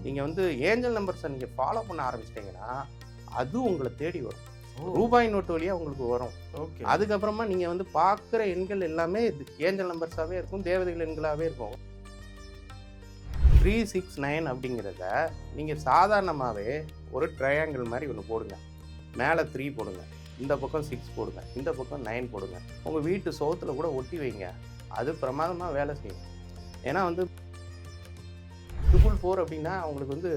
நீங்கள் வந்து ஏஞ்சல் நம்பர்ஸை நீங்கள் ஃபாலோ பண்ண ஆரம்பிச்சிட்டிங்கன்னா அது உங்களை தேடி வரும். ரூபாய் நோட்டு வழியாக உங்களுக்கு வரும். ஓகே. அதுக்கப்புறமா நீங்கள் வந்து பார்க்குற எண்கள் எல்லாமே ஏஞ்சல் நம்பர்ஸாகவே இருக்கும், தேவதைகள் எண்களாகவே இருக்கும். 369 அப்படிங்கிறத நீங்கள் சாதாரணமாகவே ஒரு ட்ரையாங்கிள் மாதிரி ஒன்று போடுங்க. மேலே 3 போடுங்க, இந்த பக்கம் 6 போடுங்க, இந்த பக்கம் 9 போடுங்க. உங்கள் வீட்டு சோத்தில் கூட ஒட்டி வைங்க. அது பிரமாதமாக வேலை செய்யும். ஏன்னா வந்து 444 அப்படின்னா அவங்களுக்கு வந்து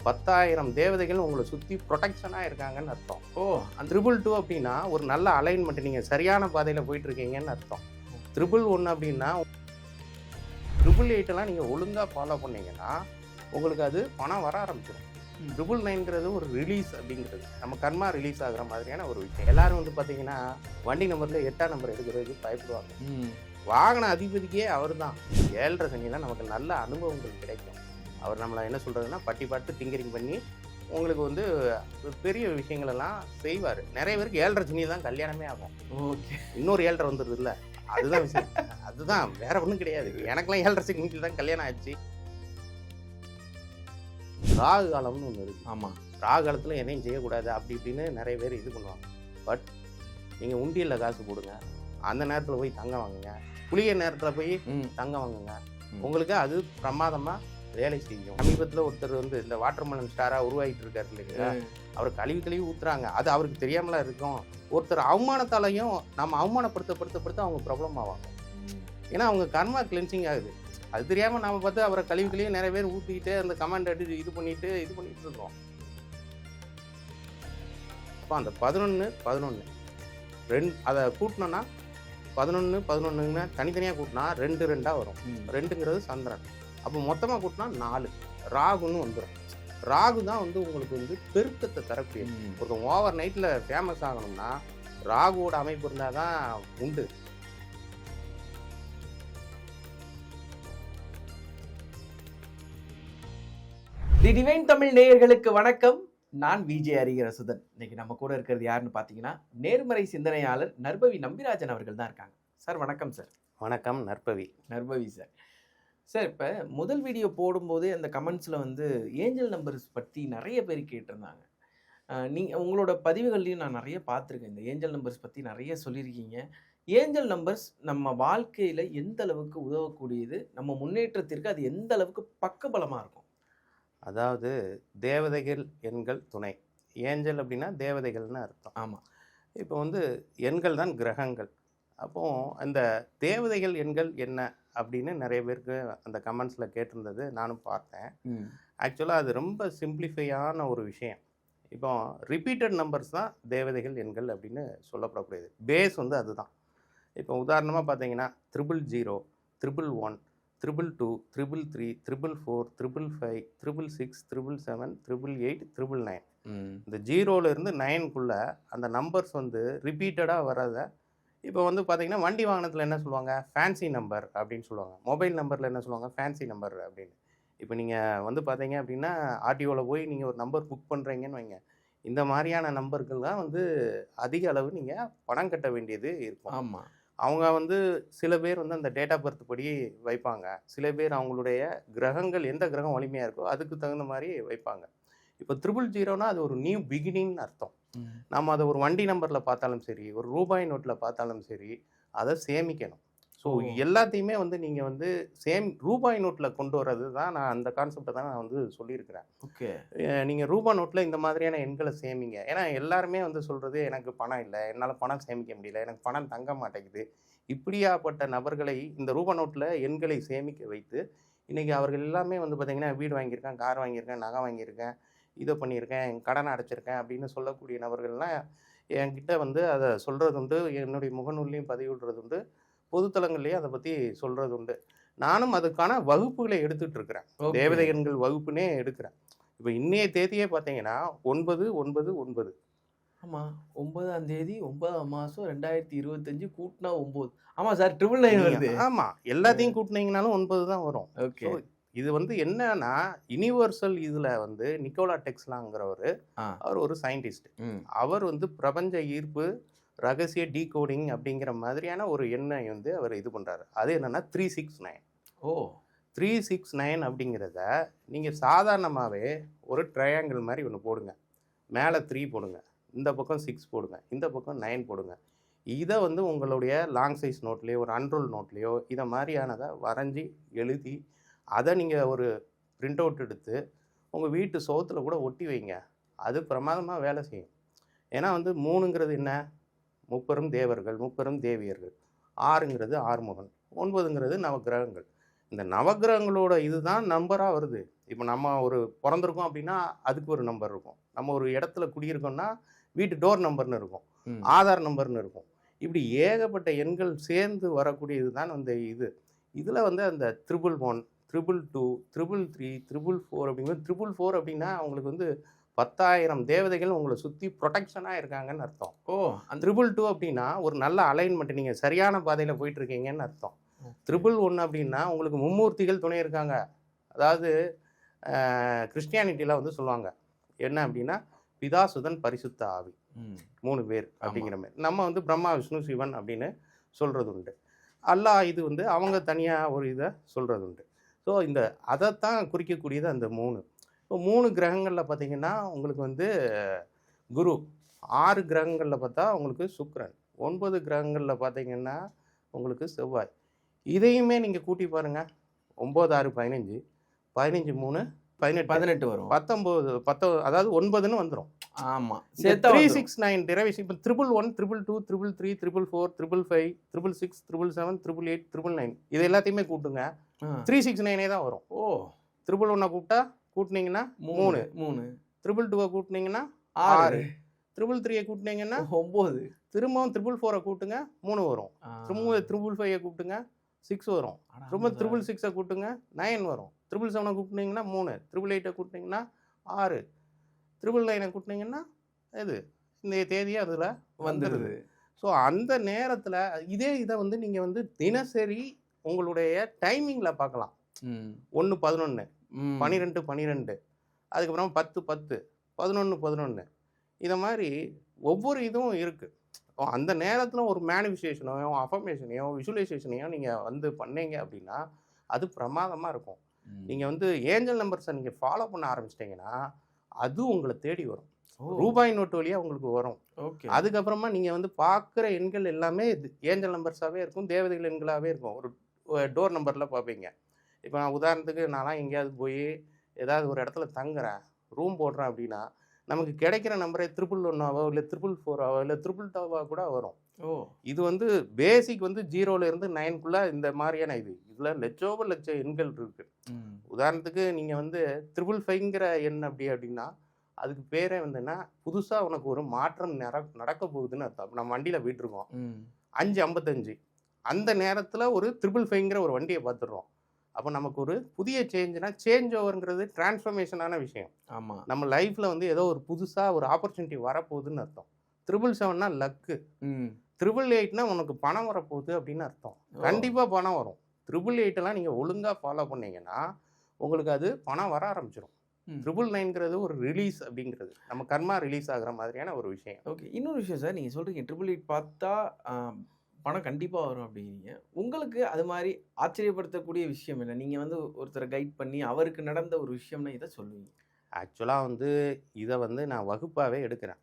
10,000 தேவதைகள் உங்களை சுற்றி ப்ரொடெக்ஷனாக இருக்காங்கன்னு அர்த்தம். அந்த 222 அப்படின்னா ஒரு நல்ல அலைன்மெண்ட், நீங்கள் சரியான பாதையில் போயிட்டுருக்கீங்கன்னு அர்த்தம். 111 அப்படின்னா 888 நீங்கள் ஒழுங்காக ஃபாலோ பண்ணீங்கன்னா உங்களுக்கு அது பணம் வர ஆரம்பிச்சிடும். 999ங்கிறது ஒரு ரிலீஸ் அப்படிங்கிறது, நம்ம கர்மா ரிலீஸ் ஆகிற மாதிரியான ஒரு விஷயம். எல்லாரும் வந்து பார்த்தீங்கன்னா வண்டி நம்பரில் 8ஆம் நம்பர் எடுக்கிறதுக்கு பயப்படுவாங்க. வாகன அதிபதிக்கே அவர் தான். 7.5 சனியில் நமக்கு நல்ல அனுபவங்கள் கிடைக்கும். அவர் நம்மளை என்ன சொல்கிறதுன்னா பட்டி பார்த்து டிங்கரிங் பண்ணி உங்களுக்கு வந்து பெரிய விஷயங்களெல்லாம் செய்வார். நிறைய பேருக்கு 7.5 சனியில் தான் கல்யாணமே ஆகும். ஓகே. இன்னொரு 7.5 வந்துடுது இல்லை, அதுதான் விஷயம். அதுதான், வேற ஒன்றும் கிடையாது. எனக்கெல்லாம் 7.5 சனியில் தான் கல்யாணம் ஆச்சு. ராகு காலம்னு ஒன்று இருக்குது. ஆமாம். ராகு காலத்தில் எதையும் செய்யக்கூடாது அப்படி இப்படின்னு நிறைய பேர் இது பண்ணுவாங்க. பட் நீங்கள் உண்டியலில் காசு போடுங்க, அந்த நேரத்தில் போய் தங்கம் வாங்குங்க, குளிய நேரத்தில் போய் தங்கம் வாங்குங்க, உங்களுக்கு அது பிரமாதமாக வேலை செய்யும். சமீபத்தில் ஒருத்தர் வந்து இந்த வாட்டர்மெலன் ஸ்டாராக உருவாகிட்டு இருக்காரு இல்லைங்களா, அவர் கழுவி ஊற்றுறாங்க. அது அவருக்கு தெரியாமலாம் இருக்கும். ஒருத்தர் அவமானத்தாலையும் நம்ம அவமானப்படுத்த அவங்க ப்ராப்ளம் ஆவாங்க. ஏன்னா அவங்க கர்மா கிளென்சிங் ஆகுது. அது தெரியாமல் நாம் பார்த்து அவரை கழுவி நிறைய பேர் ஊற்றிக்கிட்டு அந்த கமெண்ட் அடிச்சு இது பண்ணிட்டு இருக்கோம். அப்போ அந்த 11 2 அதை கூட்டினோன்னா 11 தனித்தனியாக கூட்டினா 2 2 வரும். 2ங்கிறது சந்திரன். அப்போ மொத்தமாக கூட்டினா 4 ராகுன்னு வந்துடும். ராகு தான் வந்து உங்களுக்கு வந்து பெருக்கத்தை தரக்கூடிய ஒருத்தன். ஓவர் நைட்டில் ஃபேமஸ் ஆகணும்னா ராகுவோட அமைப்பு இருந்தால் தான் உண்டு. தி டிவைன் தமிழ் நேயர்களுக்கு வணக்கம். நான் விஜய் ஹரிஹரசுதன். இன்னைக்கு நம்ம கூட இருக்கிறது யாருன்னு பார்த்தீங்கன்னா நேர்மறை சிந்தனையாளர் நற்பவி நம்பிராஜன் அவர்கள் தான் இருக்காங்க. சார் வணக்கம். சார் வணக்கம். நற்பவி சார். சார், இப்போ முதல் வீடியோ போடும்போதே அந்த கமெண்ட்ஸில் வந்து ஏஞ்சல் நம்பர்ஸ் பற்றி நிறைய பேர் கேட்டிருந்தாங்க. நீங்கள் உங்களோட பதிவுகள்லையும் நான் நிறைய பார்த்துருக்கேன். இந்த ஏஞ்சல் நம்பர்ஸ் பற்றி நிறைய சொல்லியிருக்கீங்க. ஏஞ்சல் நம்பர்ஸ் நம்ம வாழ்க்கையில் எந்த அளவுக்கு உதவக்கூடியது, நம்ம முன்னேற்றத்திற்கு அது எந்த அளவுக்கு பக்கபலமாக இருக்கும்? அதாவது தேவதைகள் எண்கள் துணை. ஏஞ்சல் அப்படின்னா தேவதைகள்னு அர்த்தம். ஆமாம். இப்போ வந்து எண்கள் தான் கிரகங்கள். அப்போது அந்த தேவதைகள் எண்கள் என்ன அப்படின்னு நிறைய பேருக்கு அந்த கமெண்ட்ஸில் கேட்டிருந்தது நானும் பார்த்தேன். ஆக்சுவலாக அது ரொம்ப சிம்பிளிஃபையான ஒரு விஷயம். இப்போ ரிப்பீட்டட் நம்பர்ஸ் தான் தேவதைகள் எண்கள் அப்படின்னு சொல்லப்படக்கூடியது. பேஸ் வந்து அதுதான். இப்போ உதாரணமாக பார்த்தீங்கன்னா 000, 111, 222, 333, 444, 555, 666, 777, 888. இந்த 0லேருந்து 9க்குள்ளே அந்த நம்பர்ஸ் வந்து ரிப்பீட்டடாக வர்றதை இப்போ வந்து பார்த்தீங்கன்னா வண்டி வாகனத்தில் என்ன சொல்லுவாங்க, ஃபேன்சி நம்பர் அப்படின்னு சொல்லுவாங்க. மொபைல் நம்பரில் என்ன சொல்லுவாங்க, ஃபேன்சி நம்பர் அப்படின்னு. இப்போ நீங்கள் வந்து பார்த்தீங்க அப்படின்னா ஆர்டிஓவில் போய் நீங்கள் ஒரு நம்பர் புக் பண்ணுறீங்கன்னு வைங்க, இந்த மாதிரியான நம்பர்கள் தான் வந்து அதிக அளவு நீங்கள் பணம் கட்ட வேண்டியது இருக்கும். ஆமாம். அவங்க வந்து சில பேர் வந்து அந்த டேட் ஆஃப் பர்த் படி வைப்பாங்க. சில பேர் அவங்களுடைய கிரகங்கள் எந்த கிரகம் வலிமையாக இருக்கோ அதுக்கு தகுந்த மாதிரி வைப்பாங்க. இப்போ 000னா அது ஒரு நியூ பிகினிங்னு அர்த்தம். நம்ம அதை ஒரு வண்டி நம்பரில் பார்த்தாலும் சரி, ஒரு ரூபாய் நோட்டில் பார்த்தாலும் சரி, அதை சேமிக்கணும். ஸோ எல்லாத்தையுமே வந்து நீங்கள் வந்து ரூபாய் நோட்டில் கொண்டு வர்றது தான் நான் அந்த கான்செப்டை தான் நான் வந்து சொல்லியிருக்கிறேன். ஓகே. நீங்கள் ரூபாய் நோட்டில் இந்த மாதிரியான எண்களை சேமிங்க. ஏன்னா எல்லாருமே வந்து சொல்கிறது எனக்கு பணம் இல்லை, என்னால் பணம் சேமிக்க முடியல, எனக்கு பணம் தங்க மாட்டேங்குது. இப்படியாப்பட்ட நபர்களை இந்த ரூபாய் நோட்டில் எண்களை சேமிக்க வைத்து இன்றைக்கி அவர்கள் எல்லாமே வந்து பார்த்திங்கன்னா வீடு வாங்கியிருக்கேன், கார் வாங்கியிருக்கேன், நகை வாங்கியிருக்கேன், இதை பண்ணியிருக்கேன், என் கடனை அடைச்சிருக்கேன் அப்படின்னு சொல்லக்கூடிய நபர்கள்லாம் என்கிட்ட வந்து அதை சொல்கிறது உண்டு. என்னுடைய முகநூல்லையும் பதிவிடுறது உண்டு, பொதுத்தலங்கள்லேயும் அதை பற்றி சொல்கிறது உண்டு. நானும் அதுக்கான வகுப்புகளை எடுத்துகிட்டு இருக்கிறேன். தேவதை எண்கள் வகுப்புனே எடுக்கிறேன். இப்போ இன்னைய தேதியே பார்த்தீங்கன்னா 9/9/9. ஆமாம், 9ஆம் தேதி 9ஆம் மாதம் 2025 கூட்டினா 9. ஆமாம் சார், 999 வருது. ஆமாம், எல்லாத்தையும் கூட்டினீங்கனாலும் 9 தான் வரும். ஓகே. இது வந்து என்னன்னா யுனிவர்சல் இதில் வந்து நிக்கோலா டெஸ்லாங்கிறவர், அவர் ஒரு சயின்டிஸ்ட். அவர் வந்து பிரபஞ்ச ஈர்ப்பு ரகசிய டீகோடிங் அப்படிங்கிற மாதிரியான ஒரு எண்ணை வந்து அவர் இது பண்ணுறாரு. அது என்னென்னா 369. 369 அப்படிங்கிறத நீங்கள் சாதாரணமாகவே ஒரு ட்ரையாங்கிள் மாதிரி ஒன்று போடுங்க. மேலே 3 போடுங்க, இந்த பக்கம் 6 போடுங்க, இந்த பக்கம் 9 போடுங்க. இதை வந்து உங்களுடைய லாங் சைஸ் நோட்லேயோ ஒரு அன்ரோல் நோட்லேயோ இதை மாதிரியானதை வரைஞ்சி எழுதி அதை நீங்கள் ஒரு பிரிண்ட் அவுட் எடுத்து உங்கள் வீட்டு சுவத்துல கூட ஒட்டி வைங்க. அது பிரமாதமாக வேலை செய்யும். ஏன்னா வந்து 3ங்கிறது என்ன? முப்பெரும் தேவர்கள், முப்பெரும் தேவியர்கள். 6ங்கிறது ஆறுமுகன், 9ங்கிறது நவக்கிரகங்கள். இந்த நவக்கிரகங்களோட இதுதான் நம்பராக வருது. இப்போ நம்ம ஒரு பிறந்திருக்கோம் அப்படின்னா அதுக்கு ஒரு நம்பர் இருக்கும். நம்ம ஒரு இடத்துல குடியிருக்கோம்னா வீட்டு டோர் நம்பர்னு இருக்கும், ஆதார் நம்பர்னு இருக்கும். இப்படி ஏகப்பட்ட எண்கள் சேர்ந்து வரக்கூடியது தான் வந்து இது. இதில் வந்து அந்த 111, 222, 333, 444 அப்படிங்கிறது 444 அப்படின்னா அவங்களுக்கு வந்து 10,000 தேவதைகள் உங்களை சுற்றி ப்ரொடெக்ஷனாக இருக்காங்கன்னு அர்த்தம். ஓ, 322 அப்படின்னா ஒரு நல்ல அலைன்மெண்ட், நீங்கள் சரியான பாதையில் போயிட்டு இருக்கீங்கன்னு அர்த்தம். 111 அப்படின்னா உங்களுக்கு மும்மூர்த்திகள் துணை இருக்காங்க. அதாவது கிறிஸ்டியானிட்டியில் வந்து சொல்லுவாங்க என்ன அப்படின்னா பிதா சுதன் பரிசுத்த ஆவி, 3 பேர் அப்படிங்கிற மாதிரி. நம்ம வந்து பிரம்மா விஷ்ணு சிவன் அப்படின்னு சொல்கிறது உண்டு. அல்லாஹ் இது வந்து அவங்க தனியாக ஒரு இதை சொல்கிறது உண்டு. ஸோ இந்த அதைத்தான் குறிக்கக்கூடியது அந்த 3. இப்போ 3 கிரகங்களில் பார்த்தீங்கன்னா உங்களுக்கு வந்து குரு, 6 கிரகங்களில் பார்த்தா உங்களுக்கு சுக்கிரன், 9 கிரகங்களில் பார்த்தீங்கன்னா உங்களுக்கு செவ்வாய். இதையுமே நீங்கள் கூட்டி பாருங்கள். 9, 6, 15, 15, 3, 18 வரும். 19, அதாவது 9ன்னு வந்துடும். ஆமாம், 369 டெரிவேஷன். இப்போ 111, 222, 333, 444, 555, 666, 777, 888, 999 இது எல்லாத்தையுமே கூட்டுங்க, 369 தான் வரும். ஓ, 111 கூப்பிட்டா கூட்டினீங்கன்னா 3, 222 கூட்டினீங்கன்னா 6, 333 கூட்டினீங்கன்னா 9, திரும்பவும் 444 கூட்டுங்க 3 வரும், திரும்ப 555 கூப்பிட்டுங்க 6 வரும், திரும்ப 666 கூட்டுங்க 9 வரும், 777 கூப்பிட்டீங்கன்னா 3, 888 கூட்டினீங்கன்னா 6, 999 கூட்டினீங்கன்னா இது இந்த தேதியே அதில் வந்துடுது. ஸோ அந்த நேரத்தில் இதை வந்து நீங்கள் வந்து தினசரி உங்களுடைய டைமிங்கில் பார்க்கலாம். 1, 11, 12, 12, அதுக்கப்புறம் 10, 10, 11, 11 இதை மாதிரி ஒவ்வொரு இதுவும் இருக்குது. அந்த நேரத்தில் ஒரு மேனிஃபெஸ்டேஷனையோ அஃபர்மேஷனையோ விஷுவலைசேஷனையோ நீங்கள் வந்து பண்ணீங்க அப்படின்னா அது பிரமாதமாக இருக்கும். நீங்கள் வந்து ஏஞ்சல் நம்பர்ஸை நீங்கள் ஃபாலோ பண்ண ஆரம்பிச்சிட்டிங்கன்னா அது உங்களை தேடி வரும். ரூபாய் நோட்டு வழியாக உங்களுக்கு வரும். அதுக்கப்புறமா நீங்கள் வந்து பார்க்குற எண்கள் எல்லாமே ஏஞ்சல் நம்பர்ஸாகவே இருக்கும், தேவதைகள் எண்களாகவே இருக்கும். ஒரு டோர் நம்பரில் பார்ப்பீங்க. இப்போ நான் உதாரணத்துக்கு நான்லாம் எங்கேயாவது போய் ஏதாவது ஒரு இடத்துல தங்குறேன், ரூம் போடுறேன் அப்படின்னா நமக்கு கிடைக்கிற நம்பரே 111 இல்லை 444 இல்லை 222 கூட வரும். இது வந்து பேசிக் வந்து 0லேருந்து 9க்குள்ளே இந்த மாதிரியான இதில் லட்ச எண்கள் இருக்குது. உதாரணத்துக்கு நீங்கள் வந்து 555ங்கிற எண் அப்படின்னா அதுக்கு பேரே வந்துன்னா புதுசாக உனக்கு ஒரு மாற்றம் நடக்க போகுதுன்னு அர்த்தம். நம்ம வண்டியில் போயிட்டுருக்கோம், 5:55 அந்த நேரத்தில் ஒரு 555ங்கிற ஒரு வண்டியை பார்த்துடுறோம். அப்போ நமக்கு ஒரு புதிய சேஞ்ச் ஓவருங்கிறது டிரான்ஸ்ஃபர்மேஷனான விஷயம். ஆமாம், நம்ம லைஃப்பில் வந்து ஏதோ ஒரு புதுசாக ஒரு ஆப்பர்ச்சுனிட்டி வரப்போகுதுன்னு அர்த்தம். 777னா லக்கு, 888னா உனக்கு பணம் வரப்போகுது அப்படின்னு அர்த்தம். கண்டிப்பாக பணம் வரும். 888எல்லாம் நீங்கள் ஒழுங்காக ஃபாலோ பண்ணீங்கன்னா உங்களுக்கு அது பணம் வர ஆரம்பிச்சிடும். 999ங்கிறது ஒரு ரிலீஸ் அப்படிங்கிறது நம்ம கர்மா ரிலீஸ் ஆகிற மாதிரியான ஒரு விஷயம். ஓகே, இன்னொரு விஷயம் சார், நீங்கள் சொல்கிறீங்க 888 பார்த்தா பணம் கண்டிப்பாக வரும் அப்படிங்கிறீங்க. உங்களுக்கு அது மாதிரி ஆச்சரியப்படுத்தக்கூடிய விஷயம் என்ன? நீங்கள் வந்து ஒருத்தரை கைட் பண்ணி அவருக்கு நடந்த ஒரு விஷயம்னா இதை சொல்லுவீங்க? ஆக்சுவலாக வந்து இதை வந்து நான் வகுப்பாகவே எடுக்கிறேன்.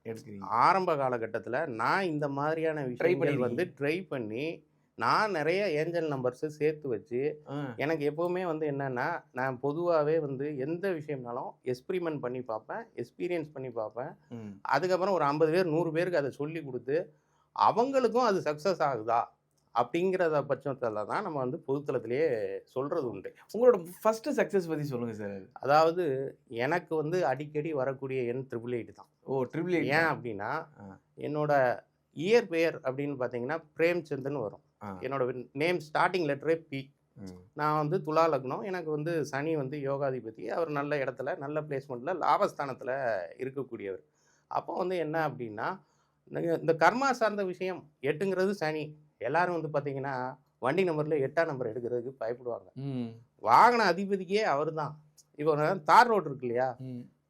ஆரம்ப காலகட்டத்தில் நான் இந்த மாதிரியான விஷயங்கள் வந்து ட்ரை பண்ணி நான் நிறைய ஏஞ்சல் நம்பர்ஸு சேர்த்து வச்சு எனக்கு எப்போவுமே வந்து என்னென்னா நான் பொதுவாகவே வந்து எந்த விஷயம்னாலும் எக்ஸ்பிரிமெண்ட் பண்ணி பார்ப்பேன், எக்ஸ்பீரியன்ஸ் பண்ணி பார்ப்பேன். அதுக்கப்புறம் ஒரு 50 பேர் 100 பேருக்கு அதை சொல்லி கொடுத்து அவங்களுக்கும் அது சக்ஸஸ் ஆகுதா அப்படிங்கிறத பட்சத்தில் தான் நம்ம வந்து பொதுத்தளத்திலேயே சொல்கிறது உண்டு. உங்களோட ஃபஸ்ட்டு சக்ஸஸ் பற்றி சொல்லுங்கள் சார். அதாவது எனக்கு வந்து அடிக்கடி வரக்கூடிய எண் 888 தான். ஓ, 888. ஏன் அப்படின்னா என்னோட இயர் பெயர் அப்படின்னு பார்த்தீங்கன்னா பிரேம்சந்த்னு வரும். என்னோட நேம் ஸ்டார்டிங் லெட்டரே பி. நான் வந்து துலா லக்னம். எனக்கு வந்து சனி வந்து யோகாதிபதி. அவர் நல்ல இடத்துல நல்ல பிளேஸ்மெண்ட்டில் லாபஸ்தானத்தில் இருக்கக்கூடியவர். அப்போ வந்து என்ன அப்படின்னா இந்த கர்மா சார்ந்த விஷயம் 8ங்கிறது சனி. எல்லாரும் வந்து பார்த்தீங்கன்னா வண்டி நம்பரில் 8ஆம் நம்பர் எடுக்கிறதுக்கு பயப்படுவாங்க. வாகன அதிபதிக்கே அவர் தான். இப்போ தார் ரோடு இருக்கு இல்லையா,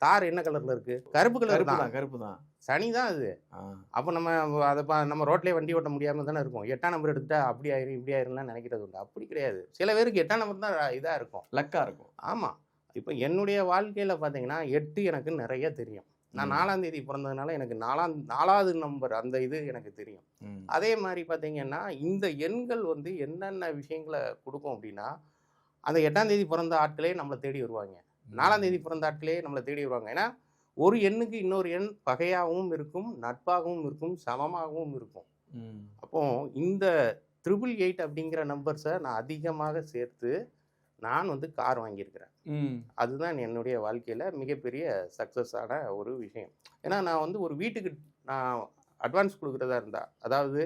தார் என்ன கலரில் இருக்குது? கருப்பு கலர் தான். கருப்பு தான். சனி தான் அது. ஆ. அப்போ நம்ம அதை நம்ம ரோட்லேயே வண்டி ஓட்ட முடியாமல் தானே இருக்கும். 8ஆம் நம்பர் எடுத்துட்டா அப்படி ஆயிரும் இப்படி ஆயிரும்லாம் நினைக்கிறது உண்டு. அப்படி கிடையாது. சில பேருக்கு 8ஆம் நம்பர் தான் இதாக இருக்கும். லக்கா இருக்கும். ஆமாம். இப்போ என்னுடைய வாழ்க்கையில் பார்த்தீங்கன்னா 8 எனக்கு நிறைய தெரியும். நான் 4ஆம் தேதி பிறந்ததுனால எனக்கு 4வது நம்பர் அந்த இது எனக்கு தெரியும். அதே மாதிரி பார்த்தீங்கன்னா இந்த எண்கள் வந்து என்னென்ன விஷயங்களை கொடுக்கும் அப்படின்னா, அந்த 8ஆம் தேதி பிறந்த ஆட்களே நம்மளை தேடி வருவாங்க. 4ஆம் தேதி பிறந்த ஆட்களே நம்மளை தேடி வருவாங்க. ஏன்னா ஒரு எண்ணுக்கு இன்னொரு எண் பகையாகவும் இருக்கும், நட்பாகவும் இருக்கும், சமமாகவும் இருக்கும். அப்போ இந்த 888 அப்படிங்கிற நம்பர்ஸை நான் அதிகமாக சேர்த்து நான் வந்து கார் வாங்கியிருக்கிறேன். அதுதான் என்னுடைய வாழ்க்கையில் மிகப்பெரிய சக்ஸஸான ஒரு விஷயம். ஏன்னா நான் வந்து ஒரு வீட்டுக்கு நான் அட்வான்ஸ் கொடுக்குறதா இருந்தா, அதாவது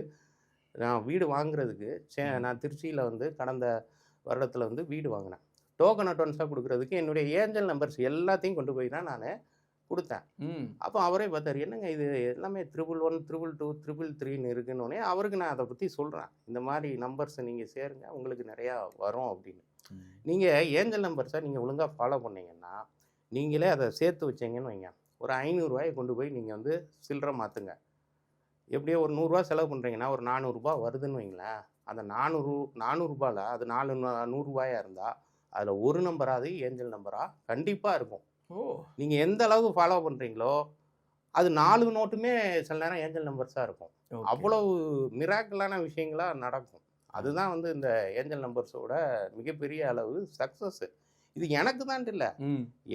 நான் வீடு வாங்குறதுக்கு நான் திருச்சியில் வந்து கடந்த வருடத்தில் வந்து வீடு வாங்கினேன். டோக்கன் அட்வான்ஸாக கொடுக்குறதுக்கு என்னுடைய ஏஞ்சல் நம்பர்ஸ் எல்லாத்தையும் கொண்டு போய் தான் நான் கொடுத்தேன். அப்போ அவரே பார்த்தாரு, என்னங்க இது எல்லாமே 111, 222, 333 இருக்குன்னு. அவருக்கு நான் அதை பற்றி சொல்கிறேன், இந்த மாதிரி நம்பர்ஸை நீங்கள் சேருங்க, உங்களுக்கு நிறையா வரும் அப்படின்னு. நீங்கள் ஏஞ்சல் நம்பர்ஸை நீங்கள் ஒழுங்காக ஃபாலோ பண்ணிங்கன்னா, நீங்களே அதை சேர்த்து வச்சிங்கன்னு வைங்க, ஒரு 500 ரூபாயை கொண்டு போய் நீங்கள் வந்து சில்லறை மாற்றுங்க. எப்படியோ ஒரு 100 ரூபா செலவு பண்ணுறீங்கன்னா ஒரு 400 ரூபா வருதுன்னு வைங்களேன். அந்த 400 ரூபாயில் அது 100 ரூபாயாக இருந்தால் அதில் ஒரு நம்பராது ஏஞ்சல் நம்பராக கண்டிப்பாக இருக்கும். நீங்கள் எந்த அளவுக்கு ஃபாலோ பண்ணுறீங்களோ அது 4 நோட்டுமே சில நேரம் ஏஞ்சல் நம்பர்ஸாக இருக்கும். அவ்வளவு மிராக்கிளான விஷயங்களாக நடக்கும். அதுதான் வந்து இந்த ஏஞ்சல் நம்பர்ஸோட மிகப்பெரிய அளவு சக்ஸஸ். இது எனக்கு தான் இல்லை,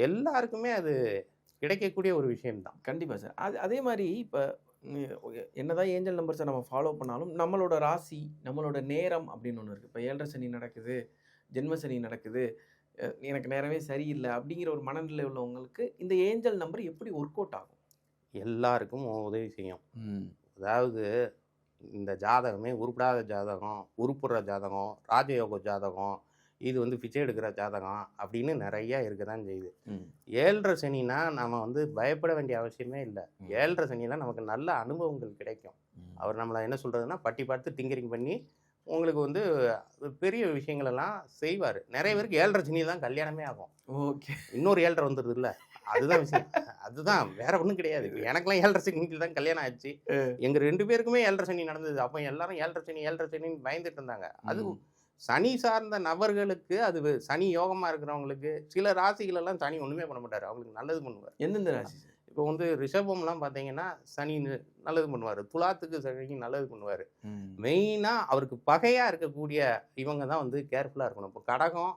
எல்லாருக்குமே அது கிடைக்கக்கூடிய ஒரு விஷயம்தான். கண்டிப்பாக சார். அதே மாதிரி இப்போ என்னதான் ஏஞ்சல் நம்பர்ஸை நம்ம ஃபாலோ பண்ணாலும் நம்மளோட ராசி, நம்மளோட நேரம் அப்படின்னு ஒன்று இருக்குது. இப்போ 7.5 சனி நடக்குது, ஜென்ம சனி நடக்குது, எனக்கு நேரமே சரியில்லை அப்படிங்கிற ஒரு மனநிலை உள்ளவங்களுக்கு இந்த ஏஞ்சல் நம்பர் எப்படி ஒர்க் அவுட் ஆகும்? எல்லாருக்கும் உதவி செய்யும். அதாவது இந்த ஜாதகமே உருப்படாத ஜாதகம், உருப்புற ஜாதகம், ராஜயோக ஜாதகம், இது வந்து பிச்சை எடுக்கிற ஜாதகம் அப்படின்னு நிறைய இருக்க தான் செய்யுது. 7.5 சனினா நம்ம வந்து பயப்பட வேண்டிய அவசியமே இல்லை. 7.5 சனியில் நமக்கு நல்ல அனுபவங்கள் கிடைக்கும். அவர் நம்மளை என்ன சொல்கிறதுனா பட்டி பார்த்து டிங்கரிங் பண்ணி உங்களுக்கு வந்து பெரிய விஷயங்களெல்லாம் செய்வார். நிறைய பேருக்கு 7.5 சனியில் தான் கல்யாணமே ஆகும். ஓகே, இன்னொரு 7.5 வந்துடுது இல்லை, அதுதான் விஷயம். அதுதான், வேற ஒன்றும் கிடையாது. இப்போ எனக்குலாம் 7.5 சனிக்கு தான் கல்யாணம் ஆச்சு. எங்கள் 2 பேருக்குமே 7.5 சனி நடந்தது. அப்போ எல்லாரும் 7.5 சனின்னு பயந்துட்டு இருந்தாங்க. அது சனி சார்ந்த நபர்களுக்கு, அது சனி யோகமாக இருக்கிறவங்களுக்கு, சில ராசிகளெல்லாம் சனி ஒன்றுமே பண்ண மாட்டார், அவங்களுக்கு நல்லது பண்ணுவார். எந்தெந்த ராசி? இப்போ வந்து ரிஷபம்லாம் பார்த்தீங்கன்னா சனி நல்லது பண்ணுவார், துலாத்துக்கு சனி நல்லது பண்ணுவார். மெயினாக அவருக்கு பகையாக இருக்கக்கூடிய இவங்க தான் வந்து கேர்ஃபுல்லாக இருக்கணும். இப்போ கடகம்,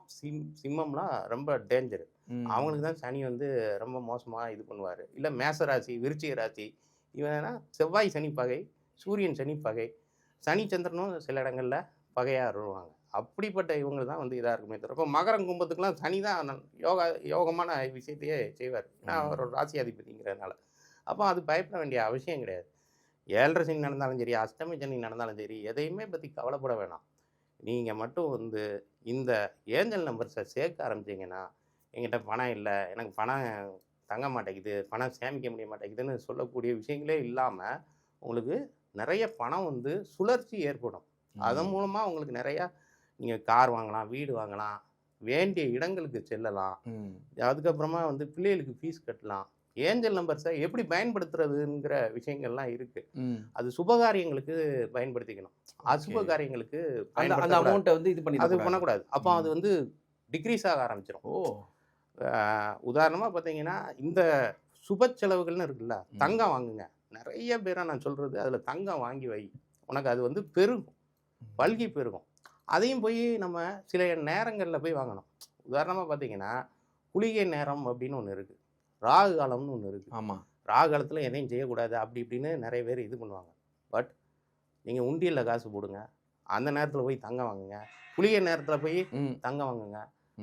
சிம்மம்லாம் ரொம்ப டேஞ்சரு. அவங்களுக்கு தான் சனி வந்து ரொம்ப மோசமாக இது பண்ணுவார். இல்லை மேச ராசி, விருச்சிக ராசி, இவனா செவ்வாய் சனி பகை, சூரியன் சனி பகை, சனி சந்திரனும் சில இடங்களில் பகையாக வருவாங்க. அப்படிப்பட்ட இவங்க தான் வந்து இதாக இருக்குமே தவிர, இப்போ மகரம் கும்பத்துக்கெலாம் சனி தான் யோகமான விஷயத்தையே செய்வார். ஏன்னா அவரோட ராசி அதிபதிங்கிறதுனால. அப்போ அது பயப்பட வேண்டிய அவசியம் கிடையாது. 7.5 சனி நடந்தாலும் சரி, அஷ்டமி சனி நடந்தாலும் சரி, எதையுமே பற்றி கவலைப்பட வேணாம். நீங்கள் மட்டும் வந்து இந்த ஏஞ்சல் நம்பர்ஸை சேர்க்க ஆரம்பிச்சிங்கன்னா, என்கிட்ட பணம் இல்லை, எனக்கு பணம் தங்க மாட்டேங்குது, பணம் சேமிக்க முடிய மாட்டேங்குதுன்னு சொல்லக்கூடிய விஷயங்களே இல்லாமல் உங்களுக்கு நிறைய பணம் வந்து சுழற்சி ஏற்படும். அதன் மூலமாக உங்களுக்கு நிறையா நீங்கள் கார் வாங்கலாம், வீடு வாங்கலாம், வேண்டிய இடங்களுக்கு செல்லலாம். அதுக்கப்புறமா வந்து பிள்ளைகளுக்கு ஃபீஸ் கட்டலாம். ஏஞ்சல் நம்பர்ஸை எப்படி பயன்படுத்துறதுங்கிற விஷயங்கள்லாம் இருக்குது. அது சுபகாரியங்களுக்கு பயன்படுத்திக்கணும், அசுப காரியங்களுக்கு அந்த அமௌண்ட்டை வந்து இது பண்ணி அது பண்ணக்கூடாது. அப்போ அது வந்து டிக்ரீஸ் ஆக ஆரம்பிச்சிடும். உதாரணமாக பார்த்தீங்கன்னா, இந்த சுப செலவுகள்னு இருக்குல்ல, தங்கம் வாங்குங்க. நிறைய பேரை நான் சொல்கிறது, அதில் தங்கம் வாங்கி வை, உனக்கு அது வந்து பெருகும், பல்கி பெருகும். அதையும் போய் நம்ம சில நேரங்களில் போய் வாங்கணும். உதாரணமாக பார்த்தீங்கன்னா, குளிகை நேரம் அப்படின்னு ஒன்று இருக்குது, ராகு காலம்னு ஒன்று இருக்குது. ஆமாம், ராகு காலத்தில் எதையும் செய்யக்கூடாது அப்படி இப்படின்னு நிறைய பேர் இது பண்ணுவாங்க. பட் நீங்கள் உண்டியலில் காசு போடுங்க, அந்த நேரத்தில் போய் தங்கம் வாங்குங்க, குளிகை நேரத்தில் போய் தங்கம் வாங்குங்க,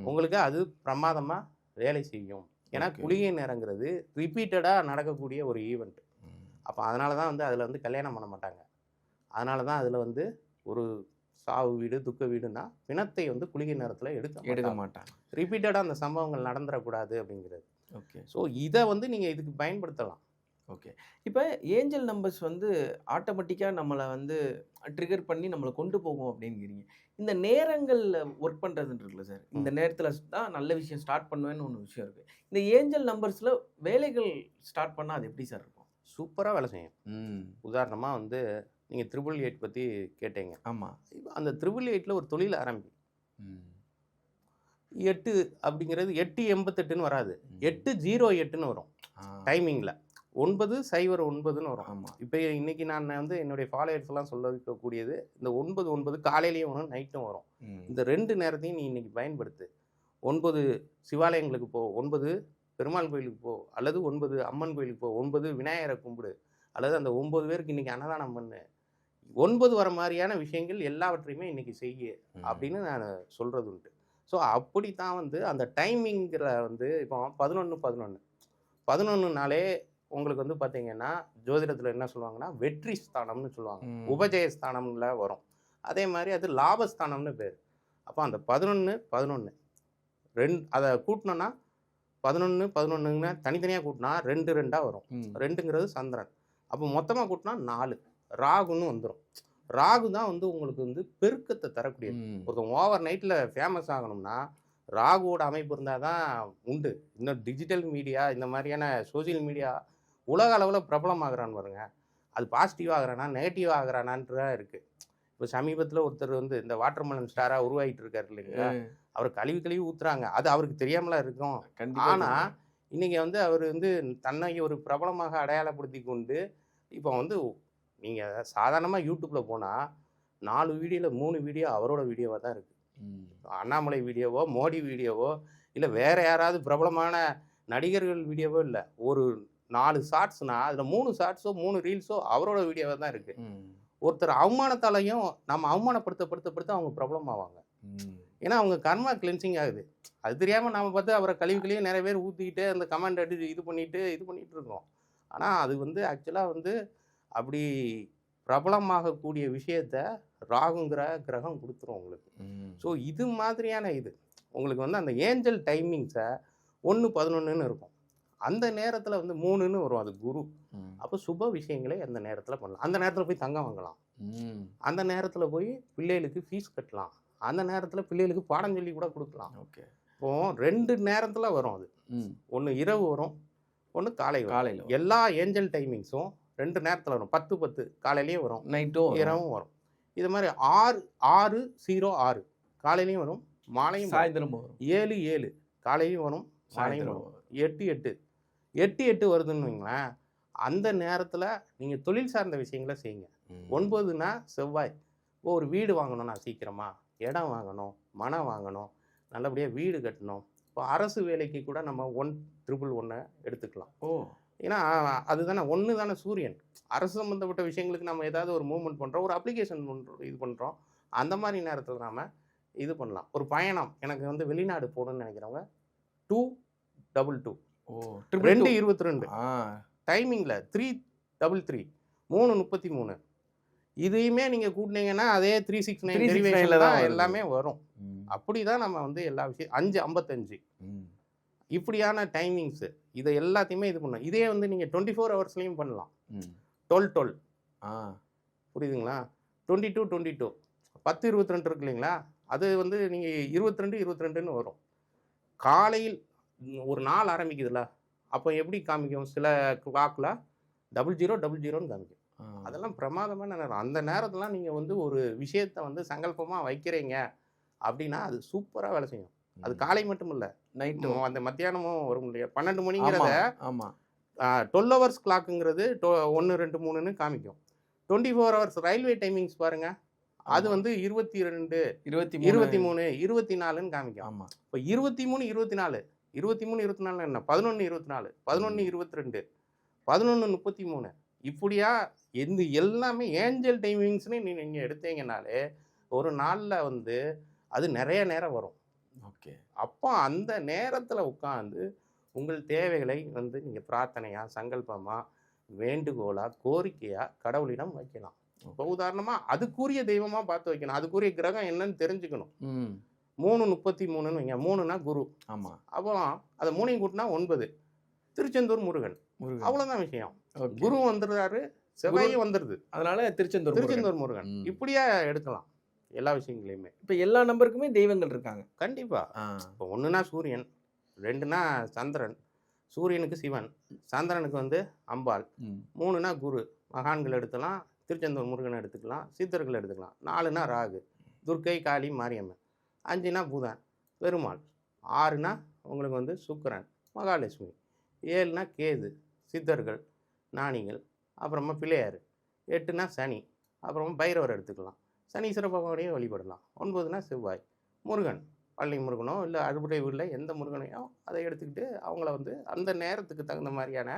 உங்களுக்கு அது பிரமாதமாக வேலை செய்யும். ஏன்னா குளிகை நேரங்கிறது ரிப்பீட்டடாக நடக்கக்கூடிய ஒரு ஈவெண்ட். அப்போ அதனால தான் வந்து அதில் வந்து கல்யாணம் பண்ண மாட்டாங்க. அதனால தான் அதில் வந்து ஒரு சாவு வீடு, துக்க வீடுனா பிணத்தை வந்து குளிகை நேரத்தில் எடுக்க மாட்டாங்க. ரிப்பீட்டடாக அந்த சம்பவங்கள் நடந்துடக்கூடாது அப்படிங்கிறது. ஓகே, ஸோ இதை வந்து நீங்கள் இதுக்கு பயன்படுத்தலாம். ஓகே, இப்போ ஏஞ்சல் நம்பர்ஸ் வந்து ஆட்டோமேட்டிக்காக நம்மளை வந்து ட்ரிகர் பண்ணி நம்மளை கொண்டு போகும் அப்படிங்கிறீங்க. இந்த நேரங்களில் ஒர்க் பண்ணுறதுன்னு இருக்குல்ல சார், இந்த நேரத்தில் தான் நல்ல விஷயம் ஸ்டார்ட் பண்ணுவேன்னு ஒன்று விஷயம் இருக்குது. இந்த ஏஞ்சல் நம்பர்ஸில் வேலைகள் ஸ்டார்ட் பண்ணால் அது எப்படி சார் இருக்கும்? சூப்பராக வேலை செய்யும். ம். உதாரணமாக வந்து நீங்கள் 888 பற்றி கேட்டீங்க. ஆமா. இப்ப அந்த 888ல் ஒரு தொழில் ஆரம்பி. ம். 8 அப்படிங்கிறது 888ன்னு வராது, ம். 808ன்னு வரும் ஆ. டைமிங்கில். 909ன்னு வரும். ஆமா. இப்போ இன்னைக்கு நான் வந்து என்னுடைய ஃபாலோவர்ஸ் எல்லாம் சொல்லக்கூடியது இந்த 9 காலையிலையும் வரும், நைட்டும் வரும். ம். இந்த 2 நேரத்தையும் நீ இன்னைக்கு பயன்படுத்து. 9 சிவாலயங்களுக்கு போ, 9 பெருமாள் கோயிலுக்கு போ, அல்லது 9 அம்மன் கோயிலுக்கு போ, 9 விநாயகரை கும்பிடு, அல்லது அந்த 9 பேருக்கு இன்னைக்கு அன்னதானம் பண்ணு. 9 வர மாதிரியான விஷயங்கள் எல்லாவற்றையுமே இன்னைக்கு செய்ய அப்படின்னு நான் சொல்றது உண்டு. ஸோ அப்படித்தான் வந்து அந்த டைமிங்கிற வந்து இப்போ 11 உங்களுக்கு வந்து பார்த்தீங்கன்னா ஜோதிடத்தில் என்ன சொல்லுவாங்கன்னா வெற்றி ஸ்தானம்னு சொல்லுவாங்க, உபஜயஸ்தானம்ல வரும். அதே மாதிரி அது லாபஸ்தானம்னு பேர். அப்போ அந்த 11 அதை கூட்டினோன்னா 11 தனித்தனியாக கூட்டினா 2 வரும். 2ங்கிறது சந்திரன். அப்போ மொத்தமாக கூட்டினா 4 ராகுன்னு வந்துடும். ராகு தான் வந்து உங்களுக்கு வந்து பெருக்கத்தை தரக்கூடியது. ஒருத்தன் ஓவர் நைட்டில் ஃபேமஸ் ஆகணும்னா ராகுவோட அமைப்பு இருந்தால் தான் உண்டு. இன்னும் டிஜிட்டல் மீடியா இந்த மாதிரியான சோசியல் மீடியா உலக அளவில் பிரபலம் ஆகிறான்னு பாருங்க, அது பாசிட்டிவ் ஆகிறானா நெகட்டிவ் ஆகிறானான்றதான் இருக்குது. இப்போ சமீபத்தில் ஒருத்தர் வந்து இந்த வாட்டர்மெலன் ஸ்டாராக உருவாகிட்டு இருக்காரு இல்லைங்களா, அவர் கழுவி ஊற்றுறாங்க. அது அவருக்கு தெரியாமலாம் இருக்கும். ஆனால் இன்றைக்கி வந்து அவர் வந்து தன்னை ஒரு பிரபலமாக அடையாளப்படுத்தி கொண்டு இப்போ வந்து நீங்கள் சாதாரணமாக யூடியூப்பில் போனால் 4 வீடியோவில் 3 வீடியோ அவரோட வீடியோவாக தான் இருக்குது. அண்ணாமலை வீடியோவோ, மோடி வீடியோவோ, இல்லை வேறு யாராவது பிரபலமான நடிகர்கள் வீடியோவோ இல்லை. ஒரு 4 ஷார்ட்ஸ்னால் அதில் 3 ஷார்ட்ஸோ 3 ரீல்ஸோ அவரோட வீடியோவாக தான் இருக்குது. ஒருத்தர் அவமானத்தாலையும் நம்ம அவமானப்படுத்த அவங்க பிரபலம் ஆவாங்க. ஏன்னா அவங்க கர்மா கிளென்சிங் ஆகுது. அது தெரியாமல் நம்ம பார்த்து அவரை கழிவுகளையும் நிறைய பேர் ஊற்றிக்கிட்டு அந்த கமெண்ட் அடிச்சு இது பண்ணிட்டு இருக்கோம். ஆனால் அது வந்து ஆக்சுவலாக வந்து அப்படி பிரபலமாகக்கூடிய விஷயத்த ராகுங்கிற கிரகம் கொடுத்துரும் உங்களுக்கு. ஸோ இது மாதிரியான இது உங்களுக்கு வந்து அந்த ஏஞ்சல் டைமிங்ஸை 1-11ன்னு இருக்கும். அந்த நேரத்தில் வந்து 3ன்னு வரும், அது குரு. அப்போ சுப விஷயங்களே அந்த நேரத்தில் பண்ணலாம். அந்த நேரத்தில் போய் தங்கம் வாங்கலாம், அந்த நேரத்தில் போய் பிள்ளைகளுக்கு ஃபீஸ் கட்டலாம், அந்த நேரத்தில் பிள்ளைகளுக்கு பாடம் சொல்லி கூட கொடுக்கலாம். ஓகே. இப்போ 2 நேரத்தில் வரும் அது. ஒன்று இரவு வரும், ஒன்று காலையில். எல்லா ஏஞ்சல் டைமிங்ஸும் 2 நேரத்தில் வரும். 10-10 காலையிலையும் வரும், நைட்டும் இரவும் வரும். இது மாதிரி 6-6-06 காலையிலையும் வரும், மாலையும் சாயந்தரம் வரும். 7-7 காலையிலையும் வரும், மாலையும் வரும். 8-8 வருதுன்னு வைங்களேன். அந்த நேரத்தில் நீங்கள் தொழில் சார்ந்த விஷயங்களை செய்யுங்க. 9னா செவ்வாய். இப்போ ஒரு வீடு வாங்கணும்னா சீக்கிரமாக இடம் வாங்கணும், மனம் வாங்கணும், நல்லபடியாக வீடு கட்டணும். இப்போ அரசு வேலைக்கு கூட நம்ம 1-11 எடுத்துக்கலாம். ஏன்னா அதுதானே 1 தானே சூரியன். அரசு சம்மந்தப்பட்ட விஷயங்களுக்கு நம்ம ஏதாவது ஒரு மூவ்மெண்ட் பண்ணுறோம், ஒரு அப்ளிகேஷன் பண்ணுறோம், இது பண்ணுறோம். அந்த மாதிரி நேரத்தில் நாம் இது பண்ணலாம். ஒரு பயணம் எனக்கு வந்து வெளிநாடு போகணுன்னு நினைக்கிறவங்க 2-22 2-22 டைமிங்கில் 3-33 3-33 இதையுமே நீங்கள் கூட்டினீங்கன்னா அதே 369 எல்லாமே வரும். அப்படி தான் நம்ம வந்து எல்லா விஷயம் 5-55 இப்படியான டைமிங்ஸு இதை எல்லாத்தையுமே இது பண்ணலாம். இதே வந்து நீங்கள் 24 ஹவர்ஸ்லையும் பண்ணலாம். 12-12 புரியுதுங்களா? 22-22 10-22 இருக்கு இல்லைங்களா, அது வந்து நீங்கள் 22-22ன்னு வரும். காலையில் ஒரு நாள் ஆரம்பிக்குதுல்ல, அப்போ எப்படி காமிக்கும்? சில கிளாக்கில் 0000ன்னு காமிக்கும். அதெல்லாம் பிரமாதமான நேரம். அந்த நேரத்துலாம் நீங்கள் வந்து ஒரு விஷயத்தை வந்து சங்கல்பமாக வைக்கிறீங்க அப்படின்னா அது சூப்பராக வேலை செய்யும். அது காலை மட்டும் இல்லை, நைட்டும் அந்த மத்தியானமும் வரும் இல்லையா. 12 மணிங்கிறத 12 ஹவர்ஸ் கிளாக்குங்கிறது 1-2-3ன்னு காமிக்கும். 24 ஹவர்ஸ் ரயில்வே டைமிங்ஸ் பாருங்கள், அது வந்து 22 23 24ன்னு காமிக்கும். இப்போ 23-24 23-24 என்ன 11-24 11-22 11-33 இப்படியா எல்லாமே ஏஞ்சல் டைமிங்ஸ்னு நீங்கள் எடுத்தீங்கன்னாலே ஒரு நாளில் வந்து அது நிறைய நேரம் வரும். ஓகே. அப்போ அந்த நேரத்தில் உட்காந்து உங்கள் தேவைகளை வந்து நீங்கள் பிரார்த்தனையாக, சங்கல்பமாக, வேண்டுகோளாக, கோரிக்கையாக கடவுளிடம் வைக்கலாம். இப்போ உதாரணமாக அதுக்குரிய தெய்வமாக பார்த்து வைக்கணும். அதுக்குரிய கிரகம் என்னன்னு தெரிஞ்சுக்கணும். 3-33ன்னு வைங்க. 3னா குரு. ஆமாம். அப்புறம் அதை 3 கூட்டினா 9 திருச்செந்தூர் முருகன். அவ்வளோதான் விஷயம். குரு வந்துடுறாரு, செவ்வாயும் வந்துடுது, அதனால திருச்செந்தூர் முருகன். இப்படியா எடுக்கலாம் எல்லா விஷயங்களையுமே. இப்போ எல்லா நம்பருக்குமே தெய்வங்கள் இருக்காங்க. கண்டிப்பாக. இப்போ 1னா சூரியன், 2னா சந்திரன், சூரியனுக்கு சிவன், சந்திரனுக்கு வந்து அம்பாள், ம். 3னா குரு, மகான்கள் எடுத்துக்கலாம், திருச்செந்தூர் முருகன் எடுத்துக்கலாம், சித்தர்கள் எடுத்துக்கலாம். 4னா ராகு, துர்க்கை, காளி, மாரியம்மன். 5னா புதன், பெருமாள். 6னா உங்களுக்கு வந்து சுக்கிரன், மகாலட்சுமி. 7னா கேது, சித்தர்கள், ஞானிகள், அப்புறமா பிள்ளையார். 8னா சனி, அப்புறமா பைரவர் எடுத்துக்கலாம். சனீஸ்வர பகவானையும் வழிபடலாம். 9னா செவ்வாய், முருகன், பழனி முருகனோ இல்லை அறுபடை வீட்டில் எந்த முருகனையோ அதை எடுத்துக்கிட்டு அவங்கள வந்து அந்த நேரத்துக்கு தகுந்த மாதிரியான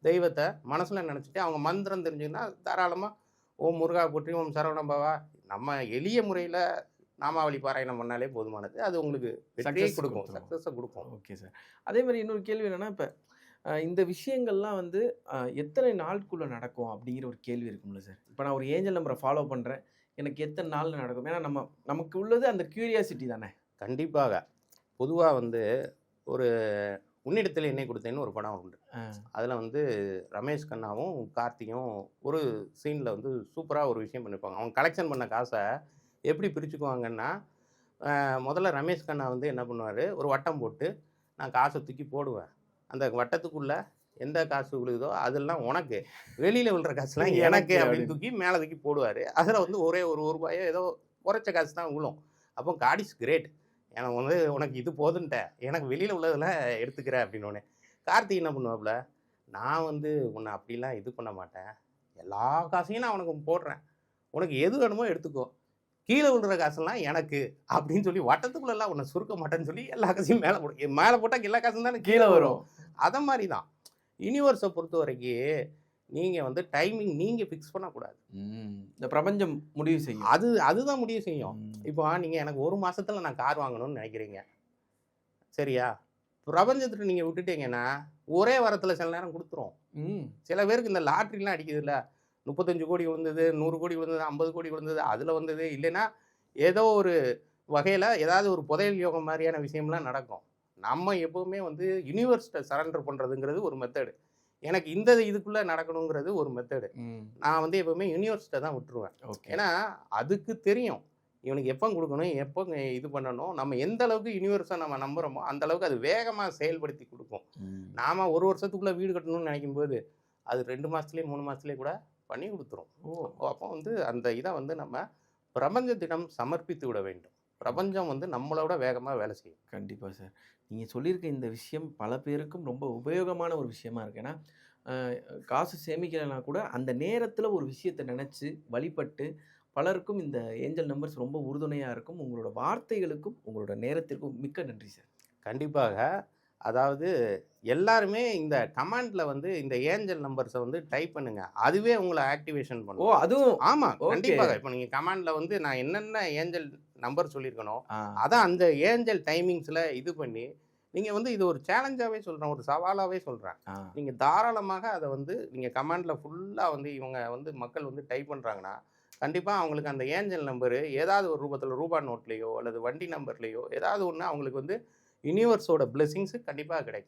தெய்வத்தை மனசில் நினச்சிட்டு அவங்க மந்திரம் தெரிஞ்சுன்னா தாராளமாக ஓம் முருகா போற்றி, ஓம் சரவண பவா, நம்ம எளிய முறையில் நாமாவளி பாராயணம் பண்ணாலே போதுமானது. அது உங்களுக்கு வெற்றியை Success கொடுக்கும், கொடுத்துரும். சக்ஸஸை கொடுக்கும். Okay sir. அதே மாதிரி இன்னொரு கேள்வி என்னன்னா, இப்போ இந்த விஷயங்கள்லாம் வந்து எத்தனை நாளுக்குள்ள நடக்கும் அப்படிங்கிற ஒரு கேள்வி இருக்கும்ல சார். இப்போ நான் ஒரு ஏஞ்சல் நம்பரை ஃபாலோ பண்ணுறேன், எனக்கு எத்தனை நாள்ல நடக்கும்? ஏன்னா நமக்கு உள்ளது அந்த கியூரியாசிட்டி தானே. கண்டிப்பாக. பொதுவாக வந்து ஒரு உன்னிடத்தில் என்னை கொடுத்தேன்னு ஒரு படம் உண்டு. அதில் வந்து ரமேஷ் கண்ணாவும் கார்த்தியும் ஒரு சீனில் வந்து சூப்பராக ஒரு விஷயம் பண்ணியிருப்பாங்க. அவங்க கலெக்ஷன் பண்ண காசை எப்படி பிரிச்சுக்குவாங்கன்னா, முதல்ல ரமேஷ் கண்ணா வந்து என்ன பண்ணுவார், ஒரு வட்டம் போட்டு நான் காசை தூக்கி போடுவேன். அந்த வட்டத்துக்குள்ளே எந்த காசு விழுகுதோ அதெல்லாம் உனக்கு, வெளியில் விழுற காசுலாம் எனக்கு எனக்கு அப்படின்னு தூக்கி மேலே தூக்கி போடுவார். அதில் வந்து ஒரே ஒரு ரூபாயோ ஏதோ குறைச்ச காசு தான் விழும். அப்போ காட் இஸ் கிரேட், எனக்கு வந்து உனக்கு இது போதுன்ட்டேன், எனக்கு வெளியில் உள்ளதெல்லாம் எடுத்துக்கிறேன் அப்படின்னோடனே கார்த்திக் என்ன பண்ணுவாப்புல, நான் வந்து உன்னை அப்படிலாம் இது பண்ண மாட்டேன், எல்லா காசையும் நான் உனக்கு போடுறேன், உனக்கு எது வேணுமோ எடுத்துக்கோ, கீழே விழுற காசெல்லாம் எனக்கு அப்படின்னு சொல்லி வட்டத்துக்குள்ளெல்லாம் உன்னை சுருக்க மாட்டேன்னு சொல்லி எல்லா காசையும் மேலே போடும். மேலே போட்டால் எல்லா காசும் தானே கீழே வரும். அதை மாதிரி தான் யூனிவர்ஸை பொறுத்த வரைக்கும் நீங்கள் வந்து டைமிங் நீங்கள் ஃபிக்ஸ் பண்ணக்கூடாது. இந்த பிரபஞ்சம் முடிவு செய்யும். அதுதான் முடிவு செய்யும். இப்போ நீங்கள் எனக்கு 1 மாதத்தில் நான் கார் வாங்கணும்னு நினைக்கிறீங்க, சரியா? பிரபஞ்சத்துக்கு நீங்கள் விட்டுட்டீங்கன்னா ஒரே வாரத்தில் சில நேரம் கொடுத்துரும். சில பேருக்கு இந்த லாட்ரிலாம் அடிக்குதுல்ல, 35 கோடி விழுந்தது, 100 கோடி விழுந்தது, 50 கோடி விழுந்தது, அதில் வந்தது இல்லைன்னா ஏதோ ஒரு வகையில் ஏதாவது ஒரு புதையல் யோகம் மாதிரியான விஷயம்லாம் நடக்கும். நம்ம எப்போவுமே வந்து யூனிவர்ஸ்ட்டை சரண்டர் பண்ணுறதுங்கிறது ஒரு மெத்தடு, எனக்கு இந்த இதுக்குள்ளே நடக்கணுங்கிறது ஒரு மெத்தடு. நான் வந்து எப்போவுமே யூனிவர்ஸ்ட்டை தான் விட்டுருவேன். ஏன்னா அதுக்கு தெரியும் இவனுக்கு எப்போ கொடுக்கணும், எப்போ இது பண்ணணும், நம்ம எந்த அளவுக்கு யூனிவர்ஸை நம்ம நம்புகிறோமோ அந்த அளவுக்கு அது வேகமாக செயல்படுத்தி கொடுக்கும். நாம் 1 வருஷத்துக்குள்ளே வீடு கட்டணும்னு நினைக்கும்போது அது 2 மாதத்துலேயே 3 மாதத்துலேயே கூட பண்ணி கொடுத்துரும். அப்போ வந்து அந்த இதை வந்து நம்ம பிரபஞ்சத்திடம் சமர்ப்பித்து விட வேண்டும். பிரபஞ்சம் வந்து நம்மளோட வேகமாக வேலை செய்யும். கண்டிப்பாக சார். நீங்கள் சொல்லியிருக்க இந்த விஷயம் பல பேருக்கும் ரொம்ப உபயோகமான ஒரு விஷயமா இருக்குது. ஏன்னா காசு சேமிக்கலைன்னா கூட அந்த நேரத்தில் ஒரு விஷயத்தை நினச்சி வழிபட்டு பலருக்கும் இந்த ஏஞ்சல் நம்பர்ஸ் ரொம்ப உறுதுணையாக இருக்கும். உங்களோட வார்த்தைகளுக்கும் உங்களோட நேரத்திற்கும் மிக்க நன்றி சார். கண்டிப்பாக. அதாவது எல்லாருமே இந்த கமாண்டில் வந்து இந்த ஏஞ்சல் நம்பர்ஸை வந்து டைப் பண்ணுங்க, அதுவே உங்களை ஆக்டிவேஷன் பண்ணும். அதுவும் ஆமாம், கண்டிப்பாக. இப்போ நீங்கள் கமாண்டில் வந்து நான் என்னென்ன ஏஞ்சல் நம்பர் சொல்லியிருக்கணும் அதான் அந்த ஏஞ்சல் டைமிங்ஸில் இது பண்ணி நீங்கள் வந்து இது ஒரு சேலஞ்சாகவே சொல்கிறேன், ஒரு சவாலாகவே சொல்கிறேன். நீங்கள் தாராளமாக அதை வந்து நீங்கள் கமாண்டில் ஃபுல்லாக வந்து இவங்க வந்து மக்கள் வந்து டைப் பண்ணுறாங்கன்னா கண்டிப்பாக அவங்களுக்கு அந்த ஏஞ்சல் நம்பரு ஏதாவது ஒரு ரூபத்தில் ரூபா நோட்லேயோ அல்லது வண்டி நம்பர்லேயோ ஏதாவது ஒன்று அவங்களுக்கு வந்து யூனிவர்ஸோட பிளெஸிங்ஸு கண்டிப்பாக கிடைக்கும்.